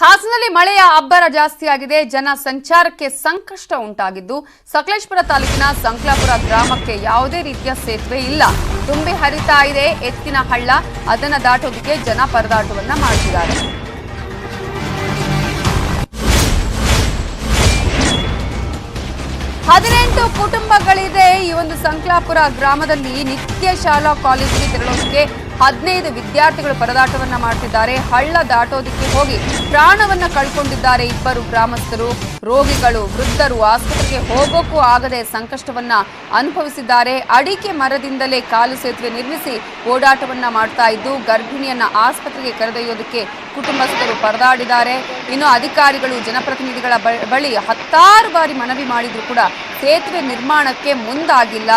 ಹಾಸನದಲ್ಲಿ ಮಳೆಯ ಅಬ್ಬರ ಜಾಸ್ತಿಯಾಗಿದೆ. ಜನ ಸಂಚಾರಕ್ಕೆ ಸಂಕಷ್ಟ ಉಂಟಾಗಿದ್ದು ಸಕಲೇಶಪುರ ತಾಲೂಕಿನ ಸಂಕ್ಲಾಪುರ ಗ್ರಾಮಕ್ಕೆ ಯಾವುದೇ ರೀತಿಯ ಸೇತುವೆ ಇಲ್ಲ. ತುಂಬಿ ಹರಿತಾ ಇದೆ ಎತ್ತಿನ ಹಳ್ಳ. ಅದನ್ನು ದಾಟೋದಕ್ಕೆ ಜನ ಪರದಾಟವನ್ನ ಮಾಡ್ತಿದ್ದಾರೆ. ಹದಿನೆಂಟು ಕುಟುಂಬಗಳಿದೆ ಈ ಒಂದು ಸಂಕ್ಲಾಪುರ ಗ್ರಾಮದಲ್ಲಿ. ನಿತ್ಯ ಶಾಲಾ ಕಾಲೇಜಿಗೆ ತೆರಳೋದಕ್ಕೆ 15 ವಿದ್ಯಾರ್ಥಿಗಳು ಪರದಾಟವನ್ನ ಮಾಡ್ತಿದ್ದಾರೆ. ಹಳ್ಳ ದಾಟೋದಕ್ಕೆ ಹೋಗಿ ಪ್ರಾಣವನ್ನ ಕಳ್ಕೊಂಡಿದ್ದಾರೆ ಇಬ್ಬರು ಗ್ರಾಮಸ್ಥರು. ರೋಗಿಗಳು, ವೃದ್ಧರು ಆಸ್ಪತ್ರೆಗೆ ಹೋಗೋಕ್ಕೂ ಆಗದೆ ಸಂಕಷ್ಟವನ್ನ ಅನುಭವಿಸಿದ್ದಾರೆ. ಅಡಿಕೆ ಮರದಿಂದಲೇ ಕಾಲು ಸೇತುವೆ ನಿರ್ಮಿಸಿ ಓಡಾಟವನ್ನ ಮಾಡ್ತಾ ಇದ್ದು ಗರ್ಭಿಣಿಯನ್ನ ಆಸ್ಪತ್ರೆಗೆ ಕರೆದೊಯ್ಯೋದಕ್ಕೆ ಕುಟುಂಬಸ್ಥರು ಪರದಾಡಿದ್ದಾರೆ. ಇನ್ನು ಅಧಿಕಾರಿಗಳು, ಜನಪ್ರತಿನಿಧಿಗಳ ಬಳಿ 10 ಬಾರಿ ಮನವಿ ಮಾಡಿದ್ರು ಕೂಡ ಸೇತುವೆ ನಿರ್ಮಾಣಕ್ಕೆ ಮುಂದಾಗಿಲ್ಲ.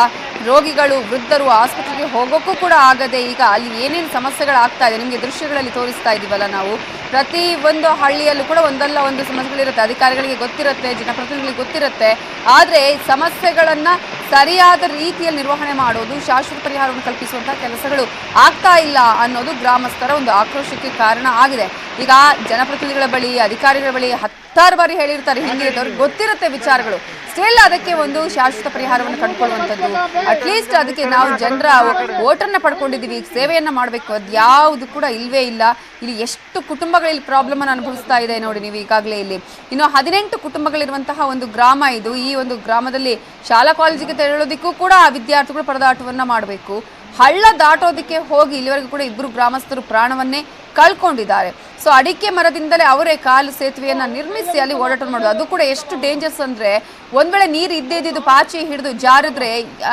ರೋಗಿಗಳು, ವೃದ್ಧರು ಆಸ್ಪತ್ರೆಗೆ ಹೋಗೋಕ್ಕೂ ಕೂಡ ಆಗದೆ ಈಗ ಅಲ್ಲಿ ಏನೇನು ಸಮಸ್ಯೆಗಳಾಗ್ತಾ ಇದೆ ನಿಮಗೆ ದೃಶ್ಯಗಳಲ್ಲಿ ತೋರಿಸ್ತಾ ಇದೀವಲ್ಲ ನಾವು. ಪ್ರತಿ ಒಂದು ಹಳ್ಳಿಯಲ್ಲೂ ಕೂಡ ಒಂದಲ್ಲ ಒಂದು ಸಮಸ್ಯೆಗಳಿರುತ್ತೆ. ಅಧಿಕಾರಿಗಳಿಗೆ ಗೊತ್ತಿರುತ್ತೆ, ಜನಪ್ರತಿನಿಧಿಗಳಿಗೆ ಗೊತ್ತಿರುತ್ತೆ. ಆದರೆ ಸಮಸ್ಯೆಗಳನ್ನು ಸರಿಯಾದ ರೀತಿಯಲ್ಲಿ ನಿರ್ವಹಣೆ ಮಾಡೋದು, ಶಾಶ್ವತ ಪರಿಹಾರವನ್ನು ಕಲ್ಪಿಸುವಂತಹ ಕೆಲಸಗಳು ಆಗ್ತಾ ಇಲ್ಲ ಅನ್ನೋದು ಗ್ರಾಮಸ್ಥರ ಒಂದು ಆಕ್ರೋಶಕ್ಕೆ ಕಾರಣ ಆಗಿದೆ. ಈಗ ಜನಪ್ರತಿನಿಧಿಗಳ ಬಳಿ, ಅಧಿಕಾರಿಗಳ ಬಳಿ 10 ಬಾರಿ ಹೇಳಿರ್ತಾರೆ, ಹಿಂಗಿರೋದವ್ರಿಗೆ ಗೊತ್ತಿರುತ್ತೆ ವಿಚಾರಗಳು. ಸ್ಟಿಲ್ ಅದಕ್ಕೆ ಒಂದು ಶಾಶ್ವತ ಪರಿಹಾರವನ್ನು ಕಂಡುಕೊಳ್ಳುವಂಥದ್ದು, ಅಟ್ಲೀಸ್ಟ್ ಅದಕ್ಕೆ ನಾವು ಜನರ ಓಟನ್ನು ಪಡ್ಕೊಂಡಿದ್ದೀವಿ, ಸೇವೆಯನ್ನು ಮಾಡಬೇಕು, ಅದು ಯಾವುದು ಕೂಡ ಇಲ್ವೇ ಇಲ್ಲ. ಇಲ್ಲಿ ಎಷ್ಟು ಕುಟುಂಬಗಳಲ್ಲಿ ಪ್ರಾಬ್ಲಮ್ ಅನ್ನು ಅನುಭವಿಸ್ತಾ ಇದೆ ನೋಡಿ ನೀವು ಈಗಾಗಲೇ. ಇಲ್ಲಿ ಇನ್ನು 18 ಕುಟುಂಬಗಳಿರುವಂತಹ ಒಂದು ಗ್ರಾಮ ಇದು. ಈ ಒಂದು ಗ್ರಾಮದಲ್ಲಿ ಶಾಲಾ ಕಾಲೇಜಿಗೆ ತೆರಳೋದಕ್ಕೂ ಕೂಡ ವಿದ್ಯಾರ್ಥಿಗಳು ಪರದಾಟವನ್ನ ಮಾಡಬೇಕು. ಹಳ್ಳ ದಾಟೋದಕ್ಕೆ ಹೋಗಿ ಇಲ್ಲಿವರೆಗೂ ಕೂಡ ಇಬ್ಬರು ಗ್ರಾಮಸ್ಥರು ಪ್ರಾಣವನ್ನೇ ಕಳ್ಕೊಂಡಿದ್ದಾರೆ. ಸೊ ಅಡಿಕೆ ಮರದಿಂದಲೇ ಅವರೇ ಕಾಲು ಸೇತುವೆಯನ್ನ ನಿರ್ಮಿಸಿ ಅಲ್ಲಿ ಓಡಾಟ ಮಾಡೋದು. ಅದು ಕೂಡ ಎಷ್ಟು ಡೇಂಜರ್ಸ್ ಅಂದ್ರೆ, ಒಂದ್ ವೇಳೆ ನೀರು ಇದ್ದು ಪಾಚಿ ಹಿಡಿದು ಜಾರಿದ್ರೆ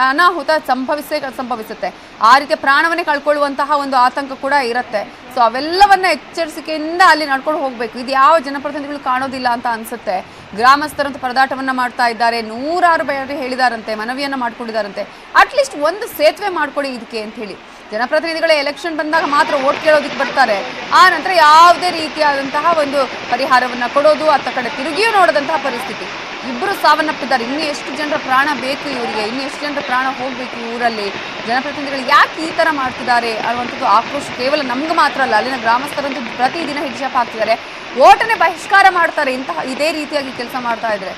ಅನಾಹುತ ಸಂಭವಿಸುತ್ತೆ. ಆ ರೀತಿಯ ಪ್ರಾಣವನ್ನೇ ಕಳ್ಕೊಳ್ಳುವಂತಹ ಒಂದು ಆತಂಕ ಕೂಡ ಇರುತ್ತೆ. ಸೊ ಅವೆಲ್ಲವನ್ನ ಎಚ್ಚರಿಕೆಯಿಂದ ಅಲ್ಲಿ ನಡ್ಕೊಂಡು ಹೋಗ್ಬೇಕು. ಇದು ಯಾವ ಜನಪ್ರತಿನಿಧಿಗಳು ಕಾಣೋದಿಲ್ಲ ಅಂತ ಅನ್ಸುತ್ತೆ. ಗ್ರಾಮಸ್ಥರಂತೂ ಪರದಾಟವನ್ನ ಮಾಡ್ತಾ ಇದ್ದಾರೆ. 100 ಬಾರಿ ಹೇಳಿದಾರಂತೆ, ಮನವಿಯನ್ನ ಮಾಡ್ಕೊಂಡಿದ್ದಾರಂತೆ, ಅಟ್ಲೀಸ್ಟ್ ಒಂದು ಸೇತುವೆ ಮಾಡ್ಕೊಡಿ ಇದಕ್ಕೆ ಅಂತ ಹೇಳಿ. ಜನಪ್ರತಿನಿಧಿಗಳೇ ಎಲೆಕ್ಷನ್ ಬಂದಾಗ ಮಾತ್ರ ಓಟ್ ಕೇಳೋದಕ್ಕೆ ಬರ್ತಾರೆ. ಆ ನಂತರ ಯಾವುದೇ ರೀತಿಯಾದಂತಹ ಒಂದು ಪರಿಹಾರವನ್ನ ಕೊಡೋದು, ಅತ್ತ ಕಡೆ ತಿರುಗಿಯೂ ನೋಡದಂತಹ ಪರಿಸ್ಥಿತಿ. ಇಬ್ಬರು ಸಾವನ್ನಪ್ಪಿದ್ದಾರೆ. ಇನ್ನೂ ಎಷ್ಟು ಜನರ ಪ್ರಾಣ ಬೇಕು ಇವರಿಗೆ, ಇನ್ನೂ ಎಷ್ಟು ಜನರ ಪ್ರಾಣ ಹೋಗ್ಬೇಕು ಈ ಊರಲ್ಲಿ. ಜನಪ್ರತಿನಿಧಿಗಳು ಯಾಕೆ ಈ ತರ ಮಾಡ್ತಿದ್ದಾರೆ ಅನ್ನುವಂಥದ್ದು ಆಕ್ರೋಶ ಕೇವಲ ನಮ್ಗೆ ಮಾತ್ರ ಅಲ್ಲ, ಅಲ್ಲಿನ ಗ್ರಾಮಸ್ಥರಂತೂ ಪ್ರತಿದಿನ ಹಿಡಿಶಾಪ ಹಾಕ್ತಿದ್ದಾರೆ. ಓಟನೆ ಬಹಿಷ್ಕಾರ ಮಾಡ್ತಾರೆ ಇದೇ ರೀತಿಯಾಗಿ ಕೆಲಸ ಮಾಡ್ತಾ ಇದ್ರೆ.